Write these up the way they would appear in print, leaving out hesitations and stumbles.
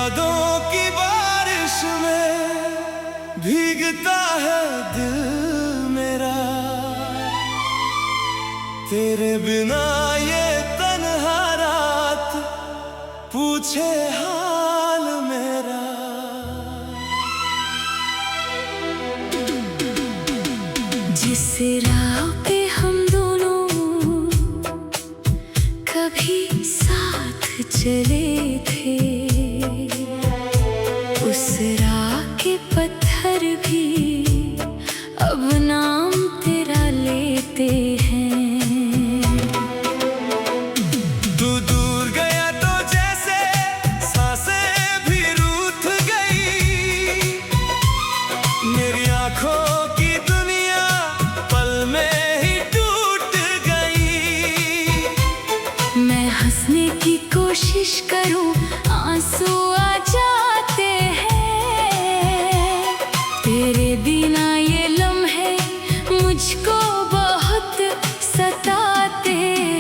यादों की बारिश में भीगता है दिल मेरा। तेरे बिना ये तन्हा रात पूछे हाल मेरा। जिस राह पे हम दोनों कभी साथ चले थे, उस राह के पत्थर भी अब नाम तेरा लेते हैं। तू दूर गया तो जैसे सांसें भी रूठ गई। मेरी आंखों की दुनिया पल में ही टूट गई। मैं हंसने की कोशिश करूं, आंसू आ जाते हैं। तेरे बिना ये लम्हे मुझको बहुत सताते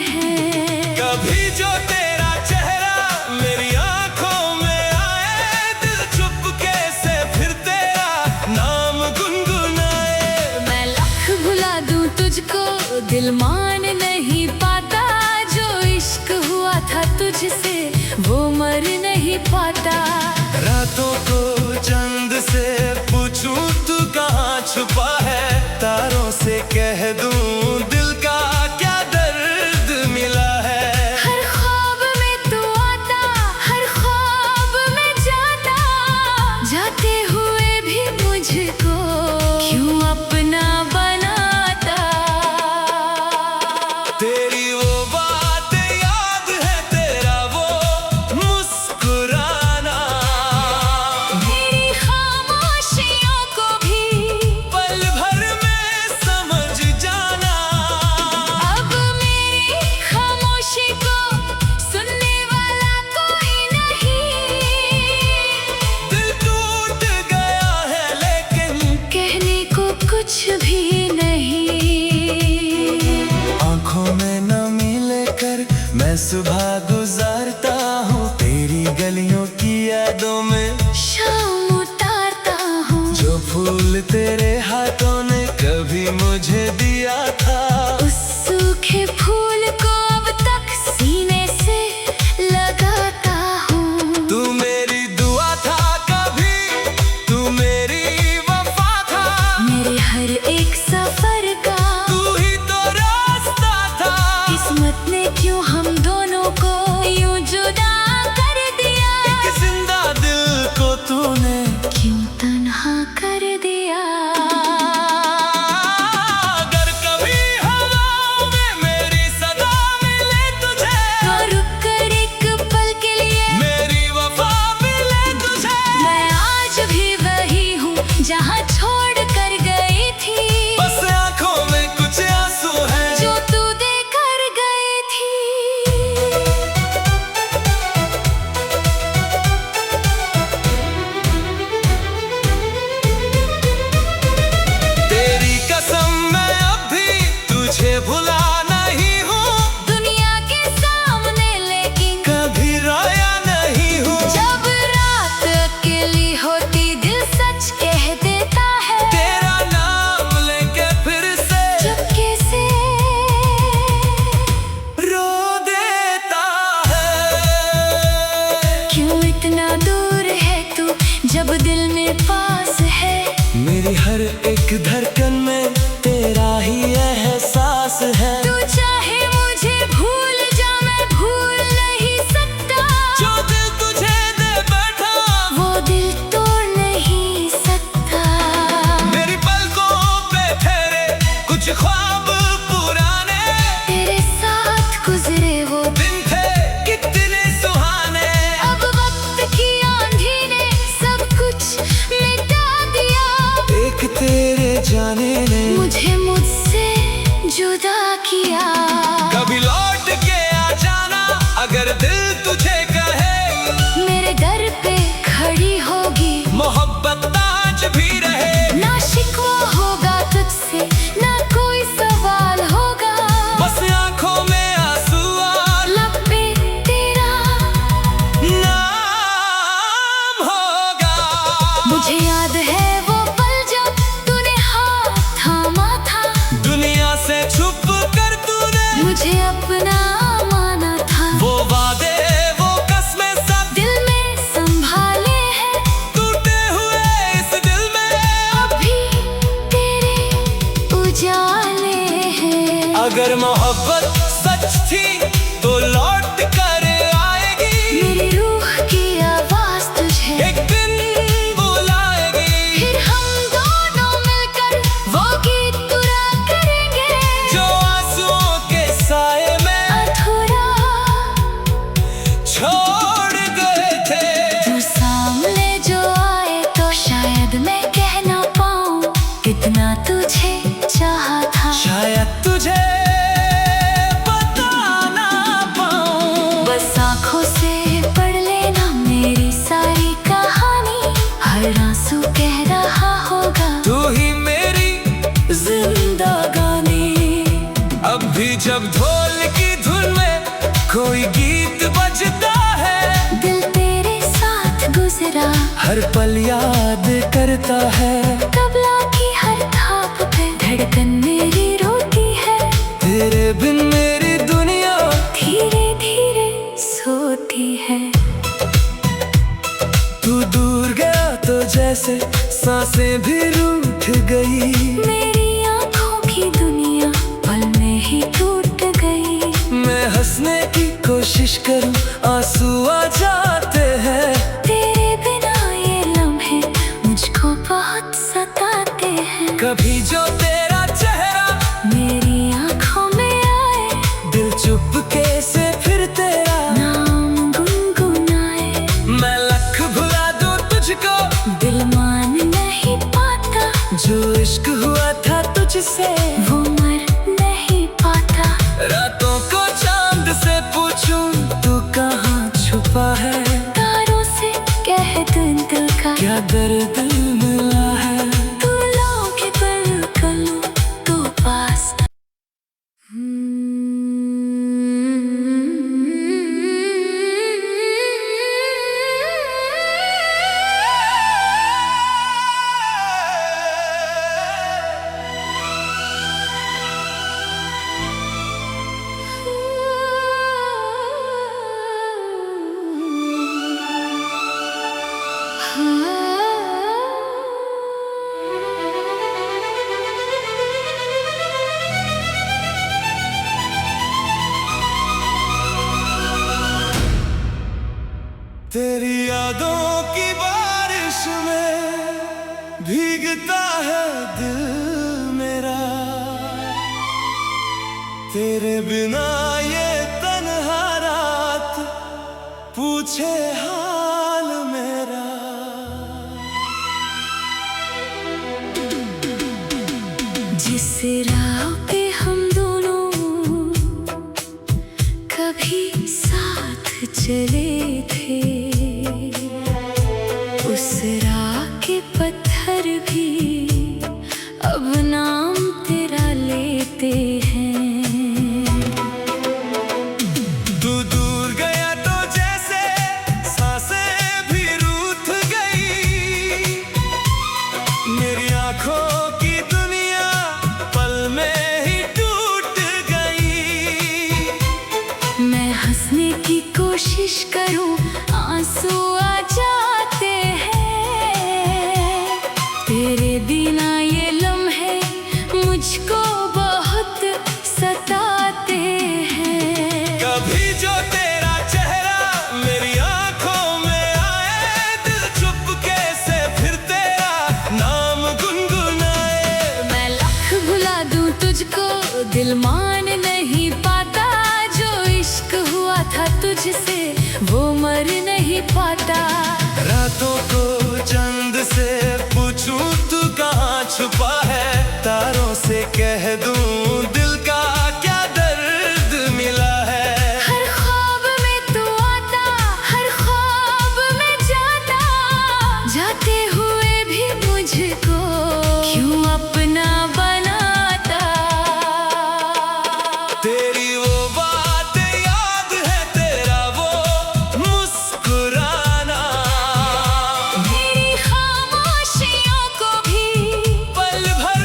हैं। कभी जो तेरा चेहरा मेरी आंखों में आए, दिल चुपके से फिर तेरा नाम गुनगुनाए। मैं लाख भुला दूं तुझको, दिल मान नहीं पाता। जो इश्क हुआ था तुझसे वो मर नहीं पाता। रातों को चंद से पूछूं तू कहाँ छुपा है, तारों से कह दूं दिल का क्या दर्द मिला है। हर ख्वाब में तू आता, हर ख्वाब में जाता। जाते हुए भी मुझको क्यों अपना बनाता। तेरी वो बात याद है, तेरा वो मुस्कुराना। मेरी खामोशियों को भी पल भर में समझ जाना। अब मेरी खामोशी को सुनने वाला कोई नहीं। दिल टूट गया है लेकिन कहने को कुछ भी नहीं। आंखों में नमी लेकर मैं सुबह गुजारता हूँ, तेरी गलियों की यादों में शाम उतारता हूँ। जो फूल तेरे हाथों ने कभी मुझे दिया था। उस सूखे फूल को अब तक सीने से लगाता हूँ। तू मेरी दुआ था कभी, तू मेरी वफा था। मेरे हर एक सफर का तू ही तो रास्ता था। किस्मत ने क्यों हम दोनों को यूं जुदा कर दिया। एक जिंदा दिल को तूने क्यों तन्हा कर दिया। अगर कभी हवाओं में मेरी सदा मिले तुझे, तो रुक कर एक पल के लिए मेरी वफा मिले तुझे। मैं आज भी वही हूँ जहाँ छोड़ कर गई थी। बस आंखों में कुछ आंसू हैं जो तू दे कर गई थी। तेरी कसम मैं अब भी तुझे भुला नहीं हूँ। दुनिया के सामने लेकिन कभी रोया नहीं हूँ। जब रात अकेली होती दिल सच कह देता है। तेरा नाम लेके फिर से चुपके से रो देता है। क्यों इतना दूर है तू जब दिल में पास है। मेरी हर एक धड़कन में तेरा ही एहसास है। तू चाहे मुझे भूल जा, मैं भूल नहीं सकता। जो दिल तुझे दे बैठा वो दिल तोड़ नहीं सकता। मेरी पलकों पे ठहरे कुछ ख्वाब पुराने। तेरे साथ गुजरे वो दिन थे कितने सुहाने। अब वक्त की आंधी ने सब कुछ मिटा दिया। एक तेरे जाने अगर मोहब्बत सच थी तो लौट कर आएगी, मेरी रूह की आवाज तुझे एक दिन बुलाएगी। फिर हम दोनों मिलकर वो गीत पूरा करेंगे, जो आंसुओं के साए में अधूरा छोड़ गए थे। तू सामने जो आए तो शायद मैं कह ना पाऊं कितना तुझे चाहा था, शायद तुझे बता ना पाऊं। बस आँखों से पढ़ लेना मेरी सारी कहानी, हर आंसू कह रहा होगा तू ही मेरी जिंदगानी। अब भी जब ढोल की धुन में कोई गीत बजता है, दिल तेरे साथ गुजरा हर पल याद करता है। तबला की हर थाप पे धड़कन मेरी रोती है, तेरे बिन मेरी दुनिया धीरे धीरे सोती है। तू दूर गया तो जैसे सांसें भी रूठ गई, मेरी आँखों की दुनिया पल में ही टूट गई। मैं हंसने की कोशिश करूं आंसू आ जाते हैं। तेरे बिना ये लम्हे मुझको बहुत सताते हैं। कभी जो तेरा चेहरा मेरी आँखों में आए, दिल चुपके से फिर तेरा नाम गुनगुनाए। मैं लख भुला दूं तुझको, दिल मान नहीं पाता जो इश्क हुआ था तुझसे वो मर नहीं पाता। रातों को चांद से पूछूं तू कहाँ छुपा है, तारों से कह दिल का क्या दर्द मिला है। तू लोगे पर कलूं तो पास। तेरी यादों की बारिश में भीगता है दिल मेरा, तेरे बिना ये तन्हा रात पूछे हाल मेरा। जिस राह पे हम दोनों कभी साथ चले थे, उस राह के पत्थर भी अब नाम तेरा लेते हैं। तू दूर गया तो जैसे सांसें भी रूठ गई, मेरी आंखों की दुनिया पल में ही टूट गई। मैं हंसने की कोशिश करूं आंसू आ जाते हैं। तेरे बिना ये लम्हे मुझको बहुत सताते हैं। कभी जो तेरा चेहरा मेरी आंखों में आए, दिल चुपके से फिर तेरा नाम गुनगुनाए। मैं लख भुला दूं तुझको, दिल मान नहीं पाता जो इश्क हुआ था तुझसे वो मर नहीं पाता। रातों को चंद से पूछूं तू कहाँ छुपा है, तारों से कह दूं दिल का क्या दर्द मिला है। हर ख्वाब में तू आता, हर ख्वाब में जाता, जाते हुए भी मुझको क्यों अपना बनाता। तेरी वो बात याद है, तेरा वो मुस्कुराना, मेरी खामोशियों को भी पल भर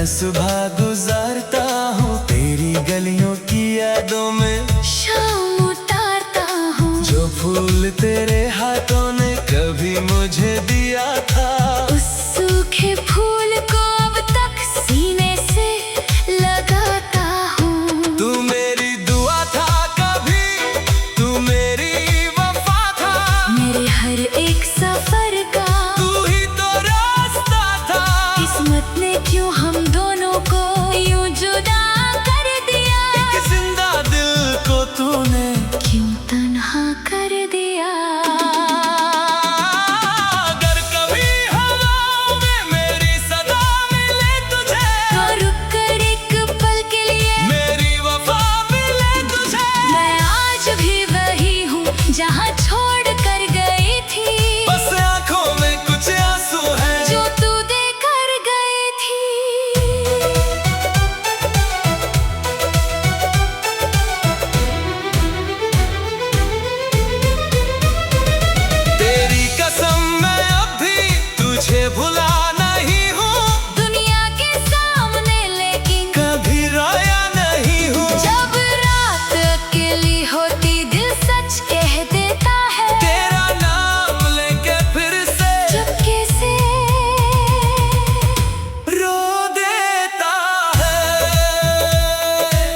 मैं सुबह गुजारता हूँ तेरी गलियों की यादों में, शाम उतारता हूँ जो फूल तेरे हाथों ने कभी मुझे दिया था। उस सूखे फूल को अब तक सीने से लगाता हूँ। तू मेरी दुआ था कभी, तू मेरी वफा था, मेरे हर एक सफर का तू ही तो रास्ता था। किस्मत ने क्यों हम दोनों को यूं जुदा कर दिया, एक जिंदा दिल को तूने क्यों तन्हा कर दिया। अगर कभी हवाओं में मेरी सदा मिले तुझे, तो रुक कर एक पल के लिए मेरी वफा मिले तुझे। मैं आज भी वही हूँ जहाँ छोड़ कर गई थी, बस आंखों में कुछ आंसू है जो तू दे कर गई थी। तेरी कसम मैं अब भी तुझे भुला नहीं हूँ, दुनिया के सामने लेकिन कभी रोया नहीं हूँ। जब रात अकेली होती दिल सच कह देता है, तेरा नाम लेके फिर से चुपके से रो देता है।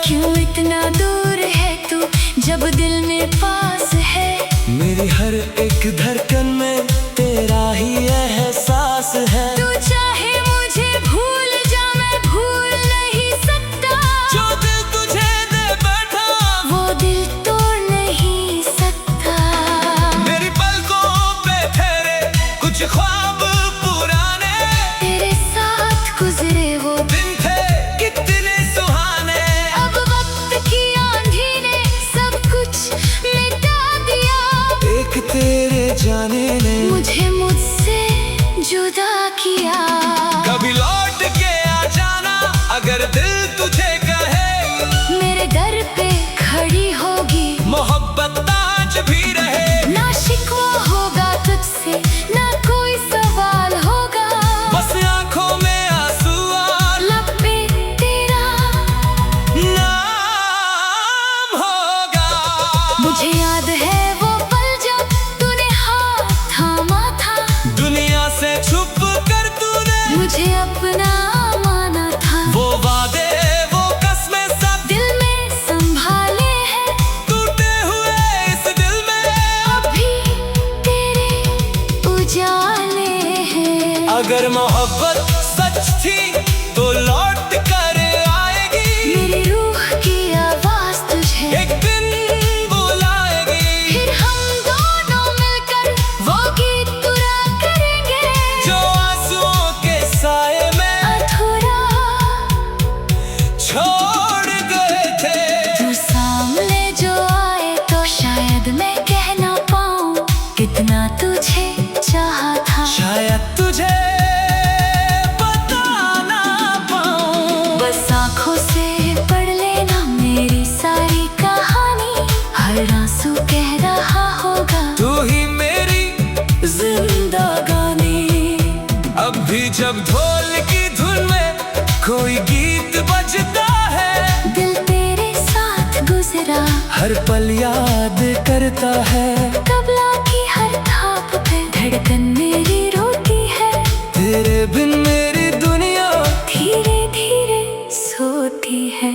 क्यों इतना दूर है तू जब दिल में पास है। मेरी हर एक धड़कन में तेरा ही एहसास है। तू चाहे मुझे भूल जा मैं भूल नहीं सकता, जो दिल तुझे दे बैठा वो दिल तोड़ नहीं सकता। मेरी पलकों पे ठहरे कुछ ख्वाब पुराने, तेरे साथ गुजरे वो दिन थे कितने सुहाने। अब वक्त की आंधी ने सब कुछ मिटा दिया, एक तेरे जाने ने मुझे मुझसे जुदा किया। कभी लौट के आ जाना अगर दिल तुझे कहे, मेरे दर पे खड़ी होगी मोहब्बत आज भी रहे। ना शिकवा होगा तुझसे ना कोई सवाल होगा, बस आंखों में आंसू और लब पे तेरा नाम होगा। मुझे याद है वो पल जब तूने हाथ थामा था, दुनिया से छुप कर तूने मुझे अपना माना था। वो वादे वो कसमें सब दिल में संभाले हैं टूटे हुए इस दिल में, अभी तेरे उजाले हैं। अगर मोहब्बत सच थी तो लौट कर आएगी, मेरी रूह की आवाज तुझे एक दिन बुलाएगी। फिर हम दोनों मिलकर वो गीत पूरा करेंगे, जो आंसुओं के साए में अधूरा छोड़ गए थे। तू सामने जो आए तो शायद मैं कह ना पाऊं कितना तुझे चाहा था, शायद तुझे बता ना पाऊं। बस आंखों से पढ़ लेना मेरी सारी कहानी, हर आंसू कह रहा होगा तू ही मेरी जिंदगानी। अब भी जब ढोल की धुन में कोई गीत बजता है, दिल तेरे साथ गुजरा हर पल याद करता है। तबला की हर थाप पे धड़कन मेरी रोती है, तेरे बिन मेरी दुनिया धीरे धीरे सोती है।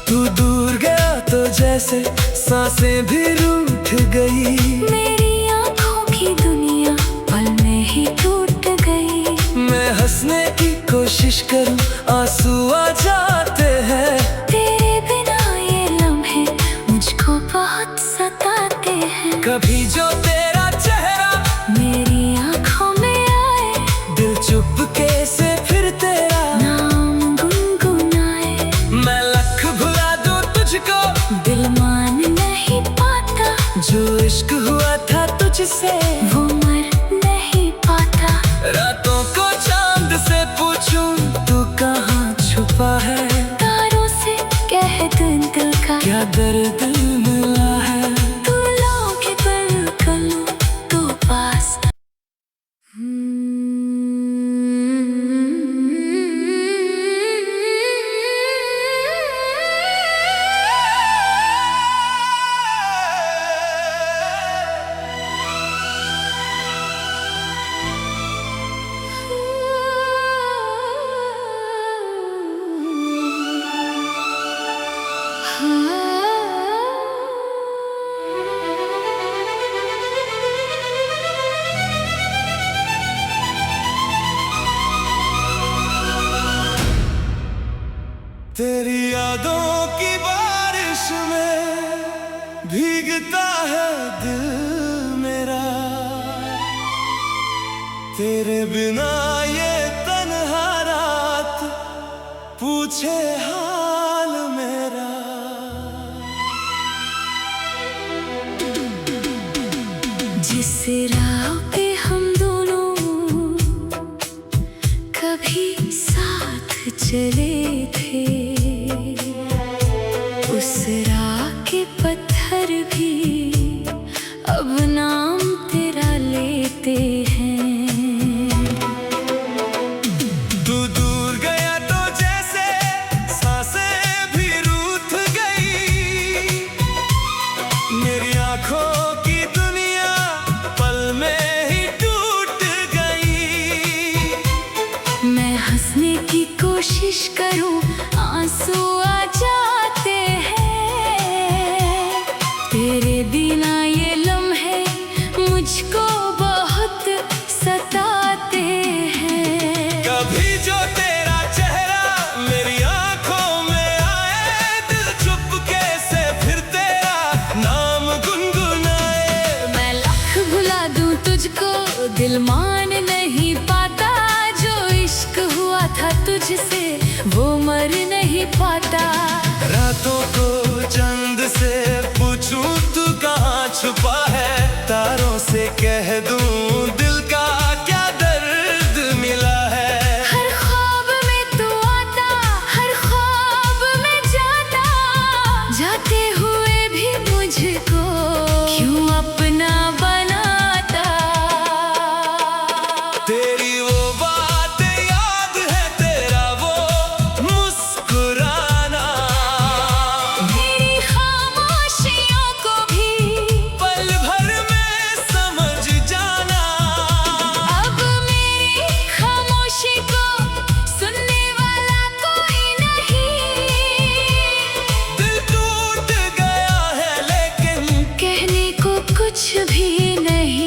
तू दूर गया तो जैसे सांसें भी रूठ गई, मेरी आंखों की दुनिया पल में ही टूट गई। मैं हंसने की कोशिश करूं आंसू आ जाते हैं। तेरे बिना ये लम्हे मुझको बहुत सताते हैं। कभी जो तेरा चेहरा मेरी आंखों में आए, दिल चुपके से फिर तेरा नाम गुनगुनाए। मैं लख भुला दूं तुझको, दिल मान नहीं पाता जो इश्क हुआ था तुझसे वो मर नहीं पाता। रातों को चांद से पूछूं तू कहाँ छुपा है, तारों से कह दे दिल का क्या दर्द मिला है। तू लोगे पर कलू तो पास। यादों की बारिश में भीगता है दिल मेरा, तेरे बिना ये तन्हा रात पूछे हाल मेरा। जिस राह पे हम दोनों कभी साथ चले थे, उस राह के पत्थर भी अब नाम तेरा लेते हैं। तू दूर गया तो जैसे सांसें भी रूठ गई, मेरी आंखों की दुनिया पल में ही टूट गई। मैं हंसने की कोशिश करूं, आंसू आ जाते हैं। तेरे बिना ये लम्हे मुझको बहुत सताते हैं। कभी जो तेरा चेहरा मेरी आंखों में आए, दिल चुपके से फिर तेरा नाम गुनगुनाए। मैं लाख भुला दूं तुझको, दिल मान नहीं पाता। जो इश्क हुआ था तुझसे वो मर नहीं पाता। रातों को चंद से पूछूं तू कहाँ छुपा है, तारों से कह दूं दिल का क्या दर्द मिला है। हर ख्वाब में तू आता, हर ख्वाब में जाता, जाते हुए भी मुझको क्यों अपना बनाता। तेरी वो बात याद है, तेरा वो मुस्कुराना, मेरी खामोशियों को भी पल भर में समझ जाना। अब मेरी खामोशी को सुनने वाला कोई नहीं। दिल टूट गया है लेकिन कहने को कुछ भी नहीं।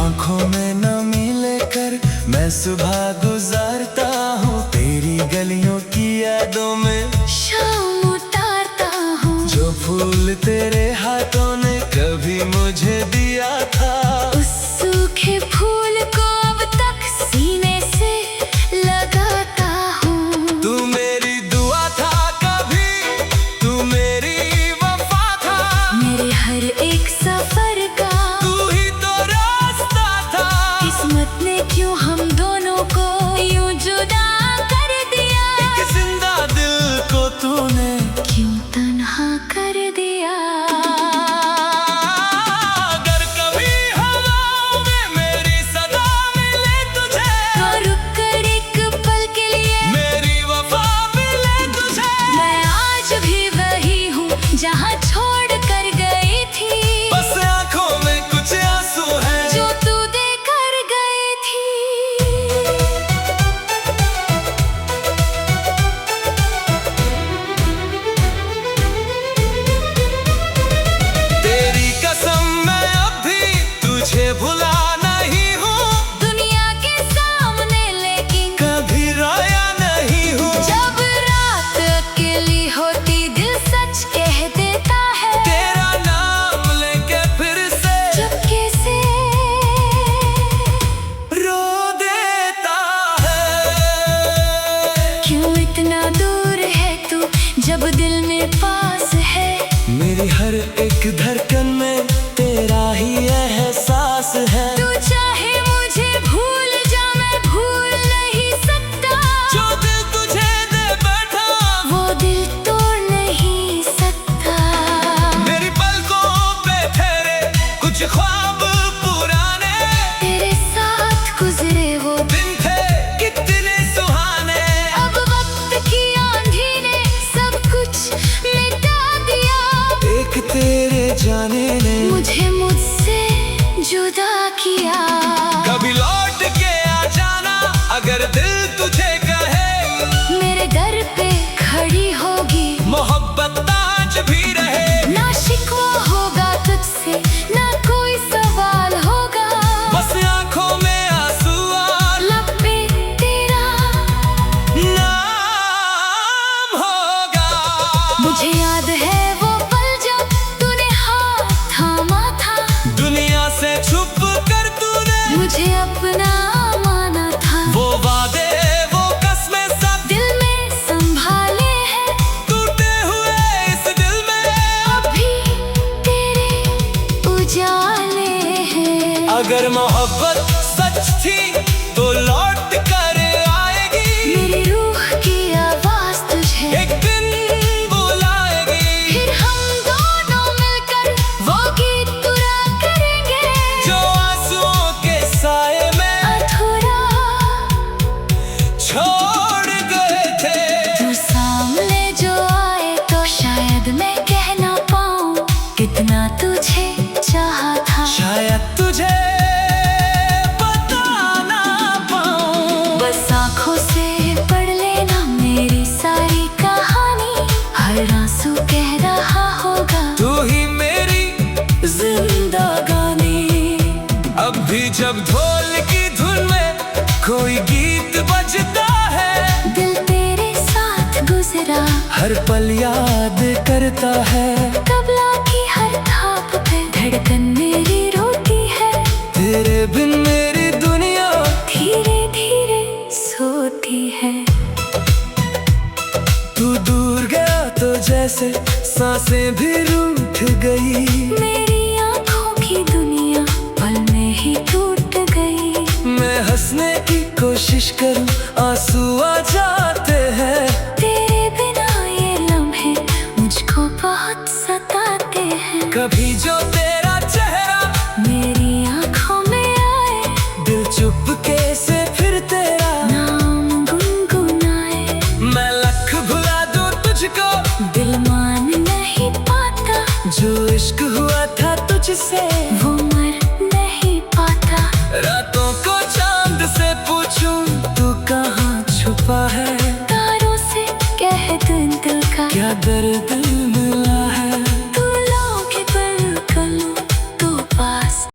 आंखों में नमी लेकर मैं सुबह गुजारता हूँ, तेरी गलियों की यादों में शाम उतारता हूँ। जो फूल तेरे हाथों ने कभी मुझे दिया था, उस सूखे फूल को अब तक सीने से लगाता हूँ। तू मेरी दुआ था कभी, तू मेरी वफा था, मेरे हर एक सफर का तू ही तो रास्ता था। किस्मत ने क्यों हम दोनों को यूं जुदा कर दिया। एक जिंदा दिल को तूने क्यों तन्हा कर दिया। अगर कभी हवाओं में मेरी सदा मिले तुझे, तो रुक कर एक पल के लिए मेरी वफा मिले तुझे। मैं आज भी वही हूँ जहाँ छोड़ कर गई थी। बस आंखों में कुछ आंसू हैं जो तू दे कर गई थी। तेरी कसम मैं अब भी तुझे भुला नहीं हूँ, दुनिया के सामने लेकिन कभी रोया नहीं हूँ। जब रात अकेली होती दिल सच कह देता है। तेरा नाम लेके फिर से चुपके से रो देता है। क्यों इतना दूर है तू जब दिल में पास है। मेरी हर एक धड़कन में तेरा ही एहसास है। तू चाहे मुझे भूल जा, मैं भूल नहीं सकता। जो दिल तुझे दे बैठा, वो दिल तोड़ नहीं सकता। मेरी पलकों पे ठहरे कुछ ख्वाब पुराने, तेरे साथ गुजरे वो दिन थे कितने सुहाने। अब वक्त की आंधी ने सब कुछ मिटा दिया। एक तेरे जाने ढोल की धुन में कोई गीत बजता है। दिल तेरे साथ गुजरा हर पल याद करता है। तबला की हर थाप पे धड़कन मेरी रोती है। तेरे बिन मेरी दुनिया धीरे धीरे सोती है। तू दूर गया तो जैसे सांसें भी रूठ गई। मेरी आंखों की दुनिया पल में ही टूट गई। मैं हंसने की कोशिश करूं, आंसू आ जाते हैं। तेरे बिना ये लम्हे मुझको बहुत सताते हैं। कभी जो तेरा चेहरा मेरी आंखों में आए, दिल चुपके से फिर तेरा नाम गुनगुनाए। मैं लख भुला दूं तुझको, दिल मान नहीं पाता जो इश्क हुआ था तुझसे